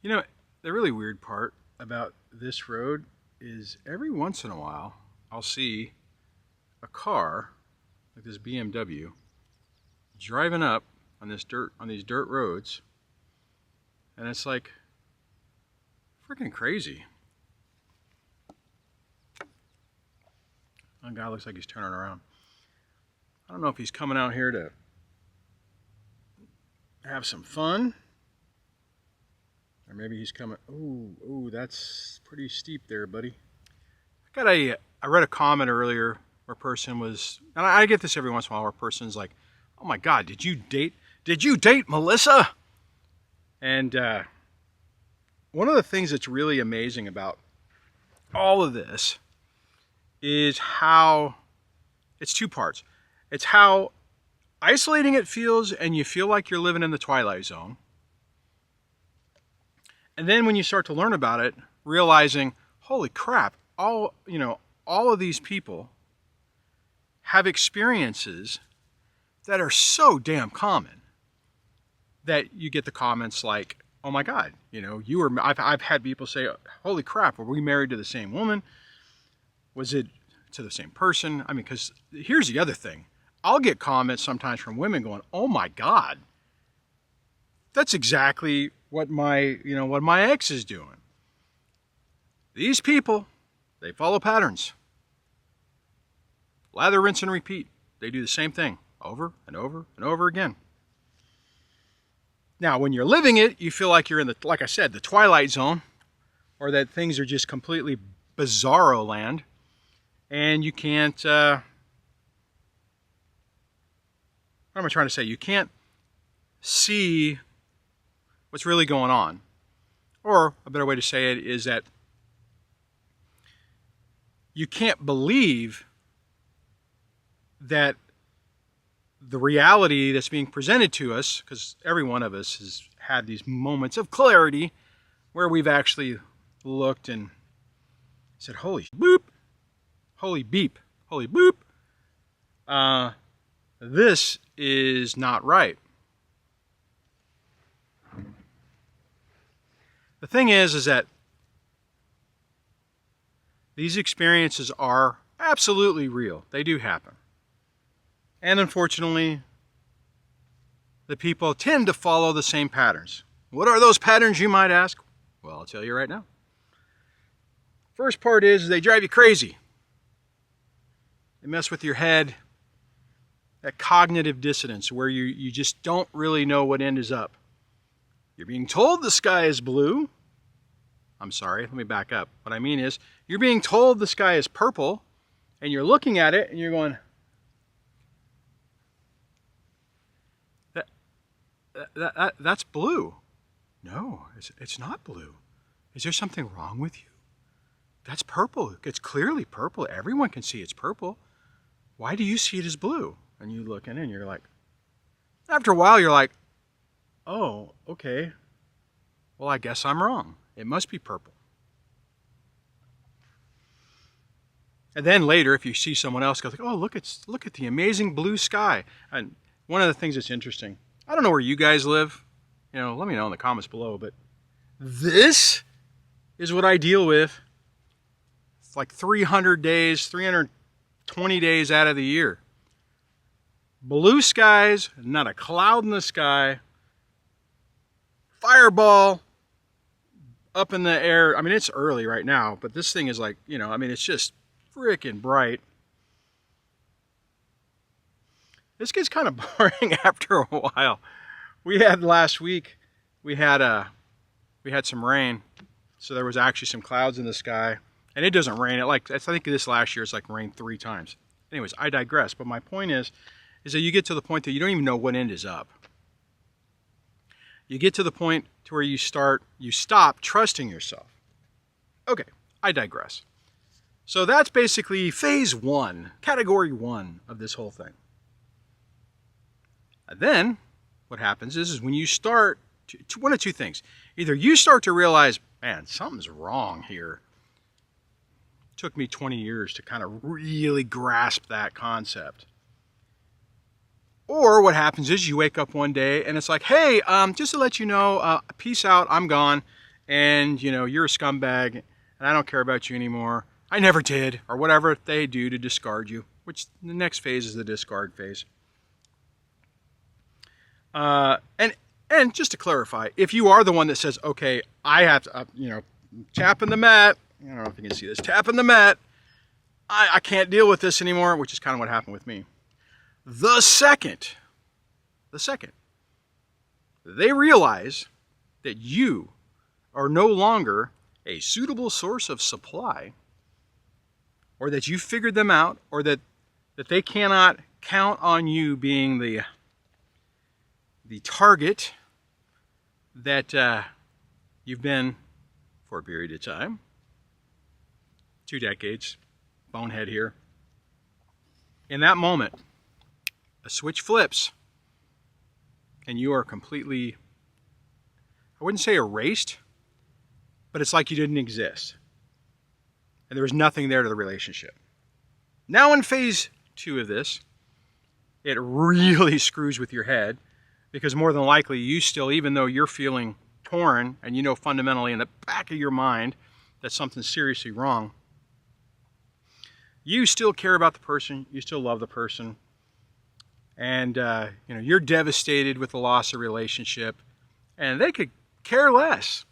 You know, the really weird part about this road is every once in a while I'll see a car like this BMW driving up on these dirt roads, and it's like freaking crazy. That guy looks like he's turning around. I don't know if he's coming out here to have some fun, or maybe he's coming. Ooh, that's pretty steep there, buddy. I read a comment earlier where a person was, and I get this every once in a while, where a person's like, "Oh my God, did you date Melissa?" And one of the things that's really amazing about all of this is how it's two parts. It's how isolating it feels, and you feel like you're living in the Twilight Zone. And then when you start to learn about it, realizing, holy crap, all of these people have experiences that are so damn common that you get the comments like, "Oh my God, I've had people say, holy crap, were we married to the same woman? Was it to the same person?" I mean, because here's the other thing. I'll get comments sometimes from women going, "Oh my God, that's exactly what my ex is doing." These people, they follow patterns. Lather, rinse, and repeat. They do the same thing over and over and over again. Now, when you're living it, you feel like you're in like I said, the Twilight Zone, or that things are just completely bizarro land, and you can't, what am I trying to say? You can't see what's really going on. Or a better way to say it is that you can't believe that the reality that's being presented to us, because every one of us has had these moments of clarity where we've actually looked and said, holy boop, holy beep, holy boop, this is not right. The thing is that these experiences are absolutely real. They do happen. And unfortunately, the people tend to follow the same patterns. What are those patterns, you might ask? Well, I'll tell you right now. First part is they drive you crazy. They mess with your head. That cognitive dissonance where you just don't really know what end is up. You're being told the sky is blue. I'm sorry, let me back up. What I mean is, you're being told the sky is purple, and you're looking at it and you're going, that's blue. No, it's not blue. Is there something wrong with you? That's purple. It's clearly purple. Everyone can see it's purple. Why do you see it as blue? And you look in it and you're like, after a while you're like, oh, okay. Well, I guess I'm wrong. It must be purple. And then later, if you see someone else go, like, oh, look at the amazing blue sky. And one of the things that's interesting, I don't know where you guys live. Let me know in the comments below. But this is what I deal with. It's like 300 days, 320 days out of the year. Blue skies, not a cloud in the sky. Fireball up in the air. I mean, it's early right now, but this thing is like, it's just freaking bright. This gets kind of boring after a while. We had last week, we had some rain, so there was actually some clouds in the sky, and it doesn't rain. I think this last year it's like rained 3 times. Anyways, I digress. But my point is that you get to the point that you don't even know what end is up. You get to the point to where you stop trusting yourself. Okay, I digress. So that's basically phase 1, category 1 of this whole thing. And then what happens is when you start, one of two things. Either you start to realize, man, something's wrong here. It took me 20 years to kind of really grasp that concept. Or what happens is you wake up one day and it's like, hey, just to let you know, peace out, I'm gone. and you know you're a scumbag, and I don't care about you anymore. I never did, or whatever they do to discard you. Which the next phase is the discard phase. And just to clarify, if you are the one that says, okay, I have to, tapping the mat. I don't know if you can see this, tapping the mat. I can't deal with this anymore, which is kind of what happened with me. The second they realize that you are no longer a suitable source of supply, or that you figured them out, or that they cannot count on you being the target that you've been for a period of time, 2 decades, bonehead here. In that moment, a switch flips, and you are completely, I wouldn't say erased, but it's like you didn't exist. And there was nothing there to the relationship. Now in phase 2 of this, it really screws with your head, because more than likely you still, even though you're feeling torn and you know fundamentally in the back of your mind that something's seriously wrong, you still care about the person, you still love the person, and you're devastated with the loss of relationship, and they could care less.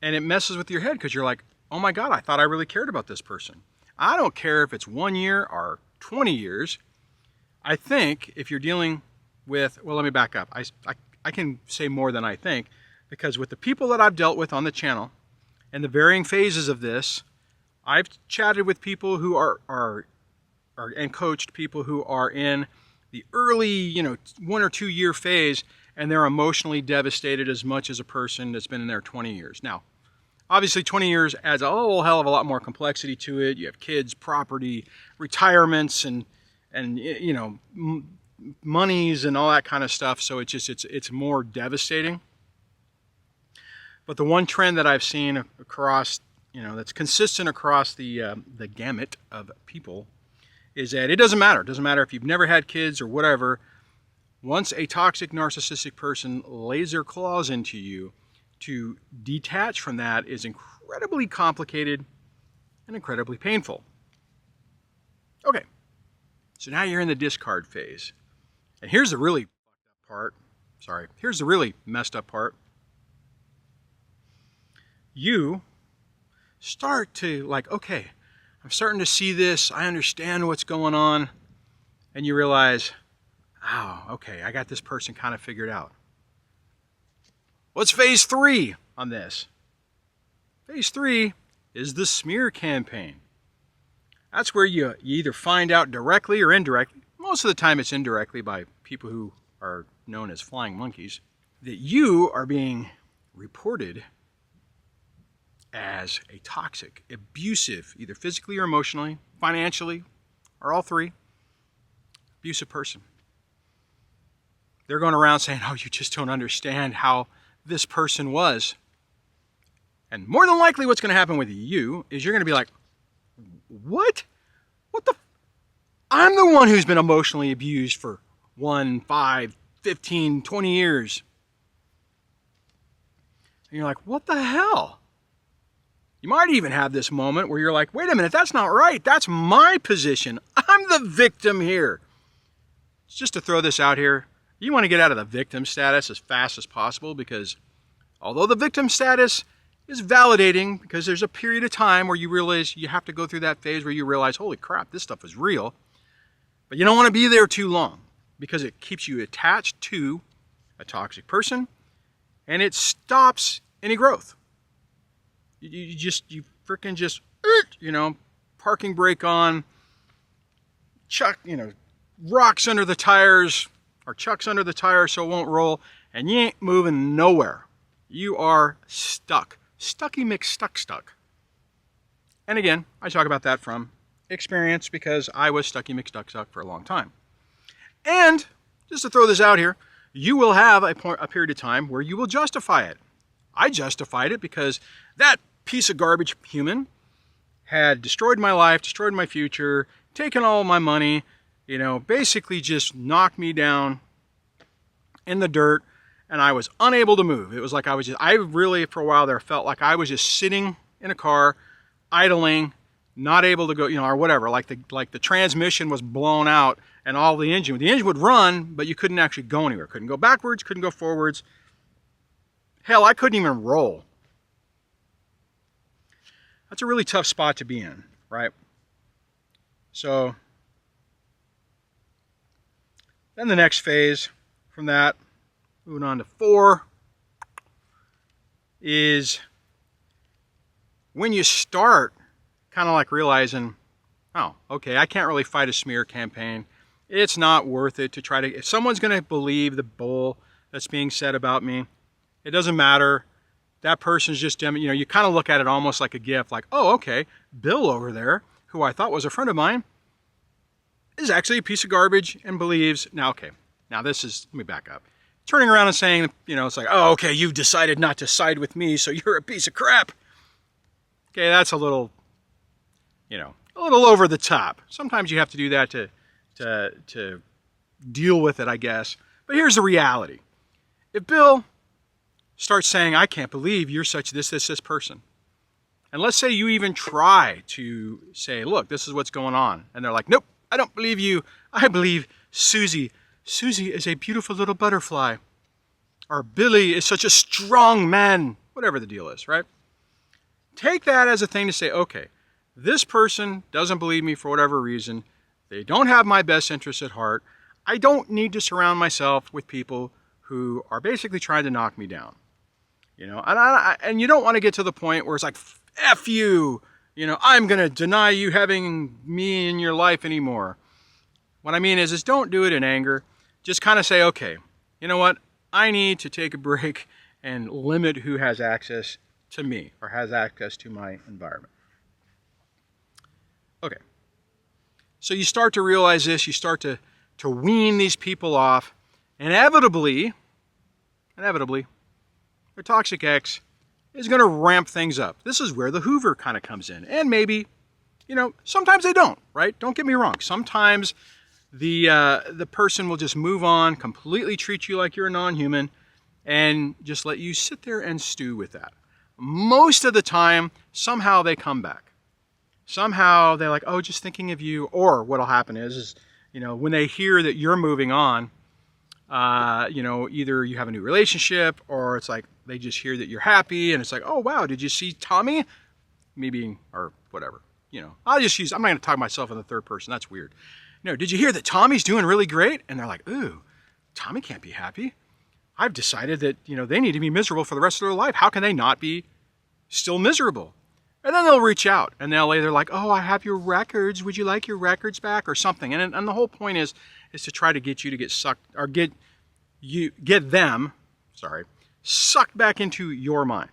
And it messes with your head because you're like, oh my God, I thought I really cared about this person. I don't care if it's 1 year or 20 years. I think if you're dealing with, well, let me back up. I can say more than I think, because with the people that I've dealt with on the channel and the varying phases of this, I've chatted with people who are and coached people who are in the early, 1 or 2 year phase, and they're emotionally devastated as much as a person that's been in there 20 years. Now, obviously 20 years adds a whole hell of a lot more complexity to it. You have kids, property, retirements, and monies and all that kind of stuff. So it's more devastating. But the one trend that I've seen across, that's consistent across the gamut of people, is that it doesn't matter. It doesn't matter if you've never had kids or whatever. Once a toxic narcissistic person lays their claws into you, to detach from that is incredibly complicated and incredibly painful. Okay, so now you're in the discard phase. And here's the really fucked up part. Here's the really messed up part. You start to okay, I'm starting to see this. I understand what's going on. And you realize, oh, okay, I got this person kind of figured out. What's phase 3 on this? Phase 3 is the smear campaign. That's where you either find out directly or indirectly, most of the time it's indirectly by people who are known as flying monkeys, that you are being reported as a toxic, abusive, either physically or emotionally, financially, or all three, abusive person. They're going around saying, oh, you just don't understand how this person was. And more than likely what's going to happen with you is you're going to be like, what? What the? I'm the one who's been emotionally abused for 1, 5, 15, 20 years. And you're like, what the hell? You might even have this moment where you're like, wait a minute, that's not right. That's my position. I'm the victim here. Just to throw this out here, you want to get out of the victim status as fast as possible, because although the victim status is validating, because there's a period of time where you realize you have to go through that phase where you realize, holy crap, this stuff is real. But you don't want to be there too long, because it keeps you attached to a toxic person and it stops any growth. You freaking just, parking brake on, rocks under the tires, or chucks under the tires so it won't roll, and you ain't moving nowhere. You are stuck. Stucky McStuck. And again, I talk about that from experience, because I was Stucky McStuck for a long time. And just to throw this out here, you will have a period of time where you will justify it. I justified it because that piece of garbage human had destroyed my life, destroyed my future, taken all my money, basically just knocked me down in the dirt, and I was unable to move. It was like I really, for a while there, felt like I was just sitting in a car, idling, not able to go, or whatever. Like the transmission was blown out, and the engine would run, but you couldn't actually go anywhere. Couldn't go backwards, couldn't go forwards. Hell, I couldn't even roll. That's a really tough spot to be in, right? So then the next phase from that, moving on to 4, is when you start kind of like realizing, oh, okay, I can't really fight a smear campaign. It's not worth it to try to, if someone's going to believe the bull that's being said about me, it doesn't matter. That person's just, you kind of look at it almost like a gift, like, oh, okay, Bill over there, who I thought was a friend of mine, is actually a piece of garbage and believes, let me back up. Turning around and saying, it's like, oh, okay, you've decided not to side with me, so you're a piece of crap. Okay, that's a little over the top. Sometimes you have to do that to deal with it, I guess. But here's the reality. If Bill starts saying, I can't believe you're such this person, and let's say you even try to say, look, this is what's going on, and they're like, nope, I don't believe you. I believe Susie. Susie is a beautiful little butterfly. Or Billy is such a strong man. Whatever the deal is, right? Take that as a thing to say, okay, this person doesn't believe me for whatever reason. They don't have my best interests at heart. I don't need to surround myself with people who are basically trying to knock me down. And you don't want to get to the point where it's like, F you, I'm going to deny you having me in your life anymore. What I mean is don't do it in anger. Just kind of say, okay, you know what? I need to take a break and limit who has access to me or has access to my environment. Okay. So you start to realize this. You start to wean these people off. Inevitably, their toxic ex is going to ramp things up. This is where the Hoover kind of comes in. And maybe, sometimes they don't, right? Don't get me wrong. Sometimes the person will just move on, completely treat you like you're a non-human, and just let you sit there and stew with that. Most of the time, somehow they come back. Somehow they're like, oh, just thinking of you. Or what'll happen is when they hear that you're moving on, either you have a new relationship or it's like they just hear that you're happy and it's like, oh, wow, did you see Tommy? Me being, or whatever, I'm not going to talk myself in the third person. That's weird. Did you hear that Tommy's doing really great? And they're like, ooh, Tommy can't be happy. I've decided that, they need to be miserable for the rest of their life. How can they not be still miserable? And then they'll reach out and they're like, oh, I have your records. Would you like your records back or something? And the whole point is to try to get you to get sucked or get them sucked back into your mind.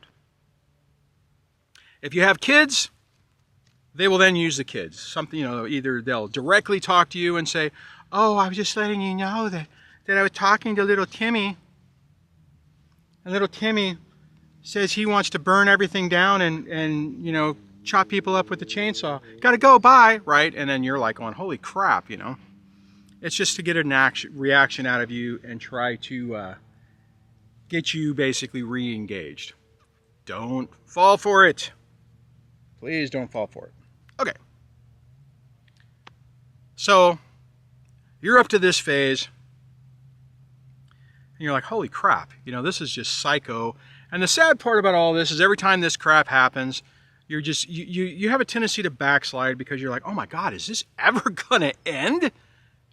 If you have kids, they will then use the kids. Something, either they'll directly talk to you and say, oh, I was just letting you know that I was talking to little Timmy. And little Timmy says he wants to burn everything down and chop people up with the chainsaw. Gotta go, bye, right? And then you're like going, holy crap, It's just to get an reaction out of you and try to get you basically re-engaged. Don't fall for it. Please don't fall for it. Okay. So, you're up to this phase. And you're like, holy crap, this is just psycho. And the sad part about all this is every time this crap happens, you're just, you have a tendency to backslide because you're like, oh my God, is this ever going to end?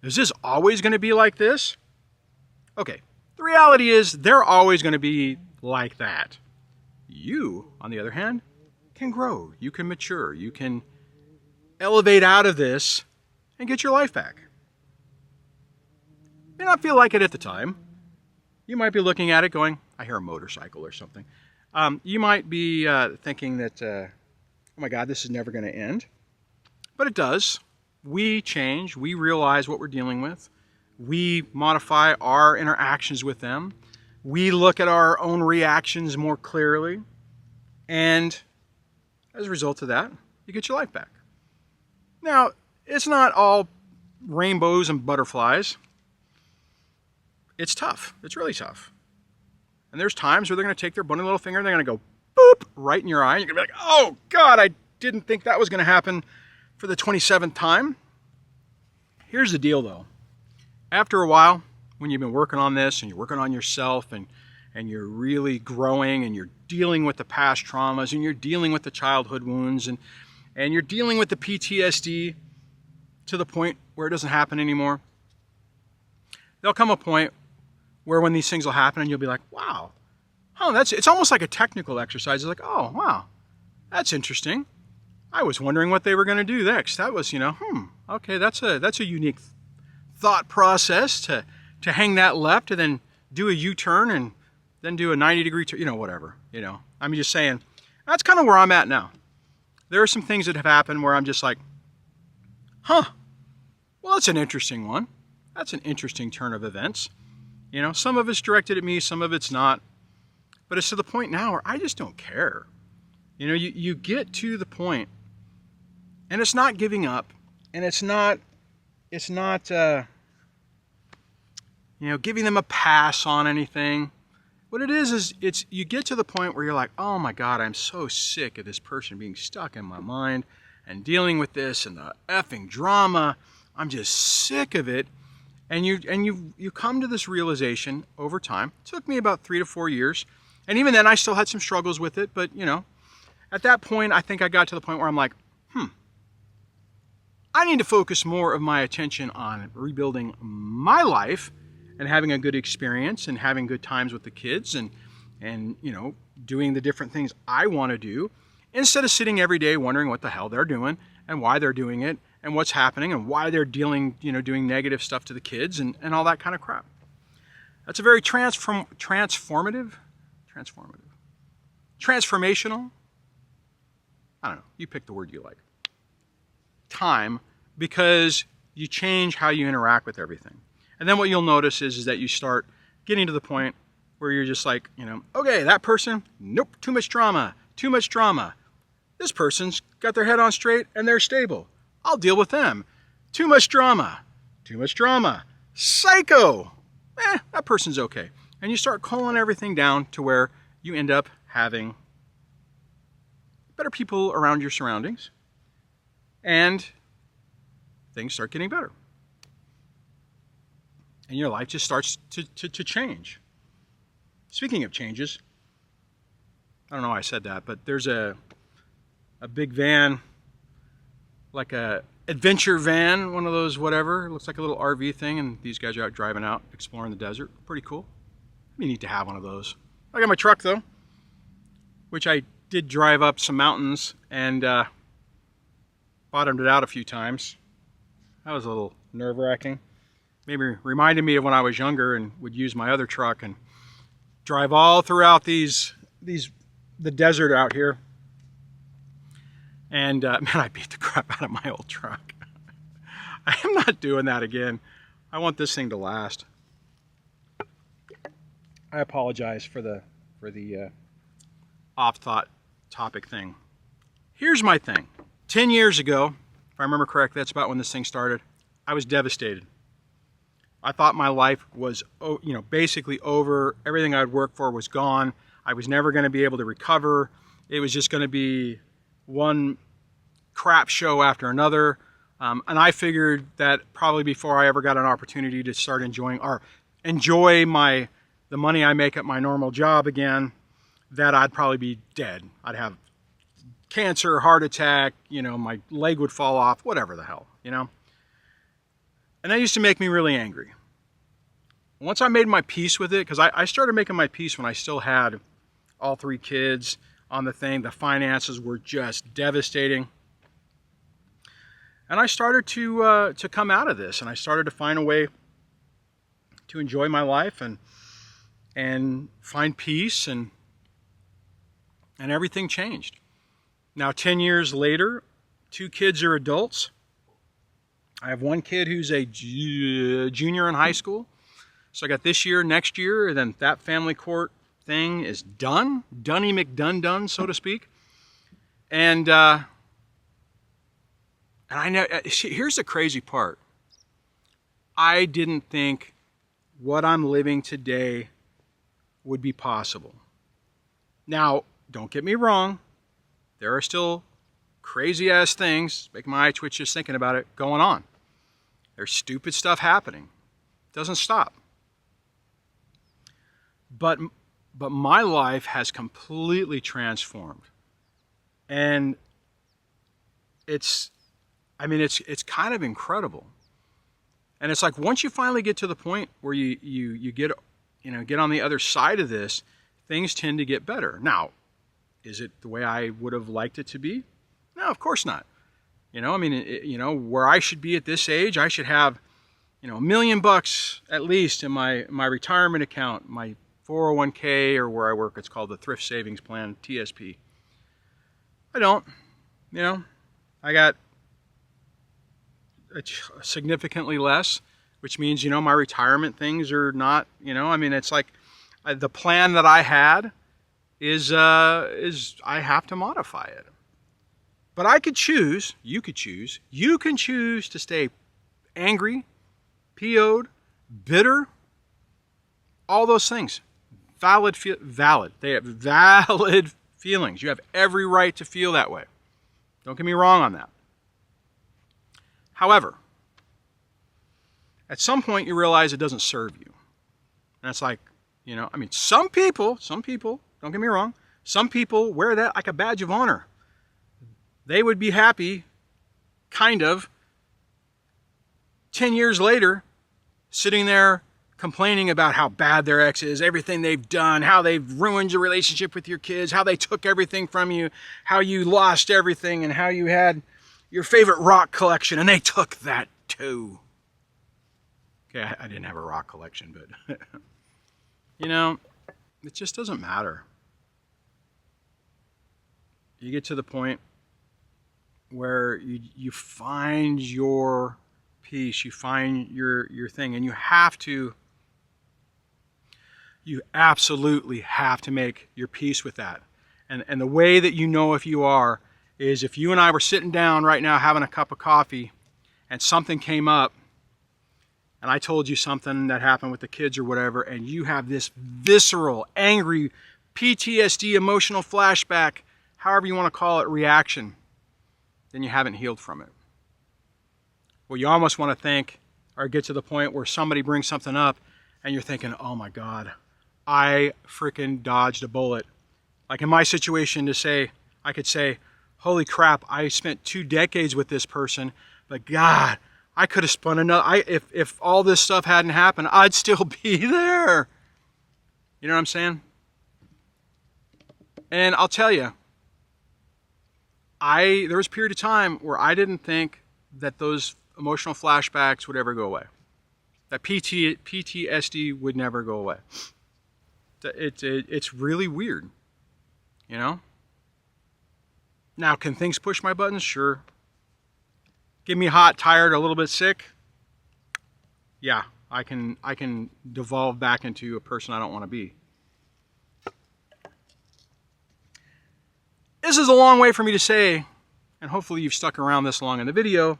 Is this always going to be like this? Okay, the reality is they're always going to be like that. You, on the other hand, can grow. You can mature. You can elevate out of this and get your life back. You may not feel like it at the time. You might be looking at it going, I hear a motorcycle or something. You might be thinking that, oh my God, this is never going to end. But it does. We change. We realize what we're dealing with. We modify our interactions with them. We look at our own reactions more clearly. And as a result of that, you get your life back. Now, it's not all rainbows and butterflies. It's tough. It's really tough. And there's times where they're going to take their bunny little finger and they're going to go boop right in your eye. And you're going to be like, oh God, I didn't think that was going to happen for the 27th time. Here's the deal though. After a while, when you've been working on this and you're working on yourself and you're really growing and you're dealing with the past traumas and you're dealing with the childhood wounds and you're dealing with the PTSD to the point where it doesn't happen anymore, there'll come a point where when these things will happen and you'll be like, wow, it's almost like a technical exercise. It's like, oh, wow, that's interesting. I was wondering what they were going to do next. That was, okay, that's a unique thought process to hang that left and then do a U-turn and then do a 90-degree turn, whatever, I'm just saying, that's kind of where I'm at now. There are some things that have happened where I'm just like, well, that's an interesting one. That's an interesting turn of events. Some of it's directed at me, some of it's not. But it's to the point now where I just don't care. You get to the point, and it's not giving up, and it's not giving them a pass on anything. What it is it's you get to the point where you're like, oh my God, I'm so sick of this person being stuck in my mind and dealing with this and the effing drama. I'm just sick of it. And you come to this realization over time. It took me about 3 to 4 years. And even then I still had some struggles with it, but at that point I think I got to the point where I'm like, I need to focus more of my attention on rebuilding my life and having a good experience and having good times with the kids and doing the different things I want to do, instead of sitting every day wondering what the hell they're doing and why they're doing it and what's happening and why they're doing negative stuff to the kids and all that kind of crap. That's a very transformational, I don't know, you pick the word you like, time, because you change how you interact with everything. And then what you'll notice is that you start getting to the point where you're just like, okay, that person, nope, too much drama. This person's got their head on straight and they're stable. I'll deal with them. Too much drama. Psycho. That person's okay. And you start calling everything down to where you end up having better people around your surroundings and things start getting better. And your life just starts to change. Speaking of changes, I don't know why I said that, but there's a big van, like a adventure van, one of those whatever. It looks like a little RV thing, and these guys are out driving out, exploring the desert. Pretty cool. It'd be neat to have one of those. I got my truck though, which I did drive up some mountains and bottomed it out a few times. That was a little nerve-wracking. Maybe reminded me of when I was younger and would use my other truck and drive all throughout the desert out here. And man, I beat the crap out of my old truck. I am not doing that again. I want this thing to last. I apologize for the off-thought topic thing. Here's my thing. 10 years ago, if I remember correctly, that's about when this thing started, I was devastated. I thought my life was, basically over. Everything I'd worked for was gone. I was never going to be able to recover. It was just going to be one crap show after another. And I figured that probably before I ever got an opportunity to start enjoy the money I make at my normal job again, that I'd probably be dead. I'd have cancer, heart attack, my leg would fall off, whatever the hell, And that used to make me really angry. Once I made my peace with it, because I started making my peace when I still had all 3 kids on the thing. The finances were just devastating. And I started to come out of this, and I started to find a way to enjoy my life and find peace, and everything changed. Now, 10 years later, 2 kids are adults. I have 1 kid who's a junior in high school. So I got this year, next year, and then that family court thing is done. Dunny McDun, so to speak. And I know, here's the crazy part. I didn't think what I'm living today would be possible. Now, don't get me wrong. There are still crazy ass things, making my eye twitch just thinking about it, going on. There's stupid stuff happening. It doesn't stop. But my life has completely transformed. And it's kind of incredible. And it's like once you finally get to the point where you get on the other side of this, things tend to get better. Now, is it the way I would have liked it to be? No, of course not. Where I should be at this age, I should have, $1 million at least in my retirement account, my 401k, or where I work, it's called the Thrift Savings Plan, TSP. I don't. I got significantly less, which means, my retirement things are not, it's like the plan that I had is I have to modify it. But I could choose, you can choose to stay angry, PO'd, bitter, all those things. Valid. They have valid feelings. You have every right to feel that way. Don't get me wrong on that. However, at some point you realize it doesn't serve you. And it's like, some people, don't get me wrong, some people wear that like a badge of honor. They would be happy, kind of, 10 years later, sitting there complaining about how bad their ex is, everything they've done, how they've ruined your relationship with your kids, how they took everything from you, how you lost everything, and how you had your favorite rock collection, and they took that too. Okay, I didn't have a rock collection, but, it just doesn't matter. You get to the point where you find your peace, you find your thing, and you absolutely have to make your peace with that. And the way that you know if you are is if you and I were sitting down right now having a cup of coffee and something came up and I told you something that happened with the kids or whatever, and you have this visceral, angry, PTSD, emotional flashback, however you want to call it, reaction, then you haven't healed from it. Well, you almost want to think or get to the point where somebody brings something up and you're thinking, oh my God, I freaking dodged a bullet. Like in my situation I could say, holy crap, I spent 2 decades with this person, but God, I could have spun another, if all this stuff hadn't happened, I'd still be there. You know what I'm saying? And I'll tell you, there was a period of time where I didn't think that those emotional flashbacks would ever go away. That PTSD would never go away. It's really weird, Now, can things push my buttons? Sure. Get me hot, tired, a little bit sick? Yeah, I can devolve back into a person I don't want to be. This is a long way for me to say, and hopefully you've stuck around this long in the video,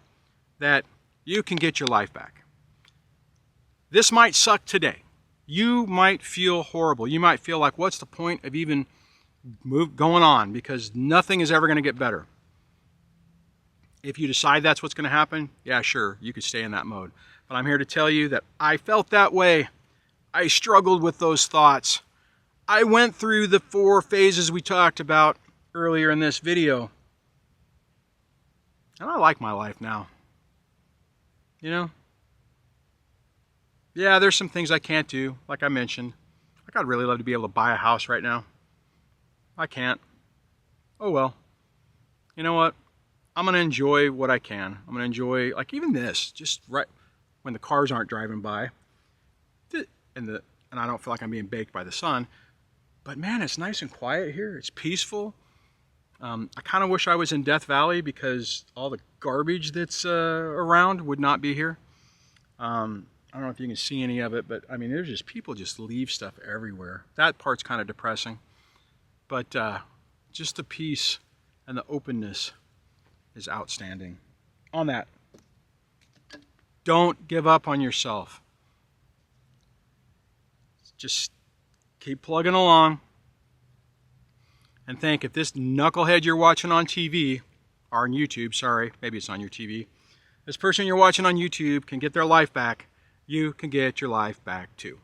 that you can get your life back. This might suck today. You might feel horrible. You might feel like, what's the point of even going on? Because nothing is ever going to get better. If you decide that's what's going to happen, yeah, sure, you could stay in that mode. But I'm here to tell you that I felt that way. I struggled with those thoughts. I went through the 4 phases we talked about earlier in this video. And I like my life now. Yeah, there's some things I can't do, like I mentioned. Like I'd really love to be able to buy a house right now. I can't. Oh well. You know what? I'm going to enjoy what I can. I'm going to enjoy, like even this, just right when the cars aren't driving by. And I don't feel like I'm being baked by the sun. But man, it's nice and quiet here. It's peaceful. I kind of wish I was in Death Valley because all the garbage that's around would not be here. I don't know if you can see any of it, but I mean, there's just people just leave stuff everywhere. That part's kind of depressing. But just the peace and the openness is outstanding. On that, don't give up on yourself. Just Keep plugging along. And think, if this knucklehead you're watching on TV, or on YouTube, sorry, maybe it's on your TV, this person you're watching on YouTube can get their life back, you can get your life back too.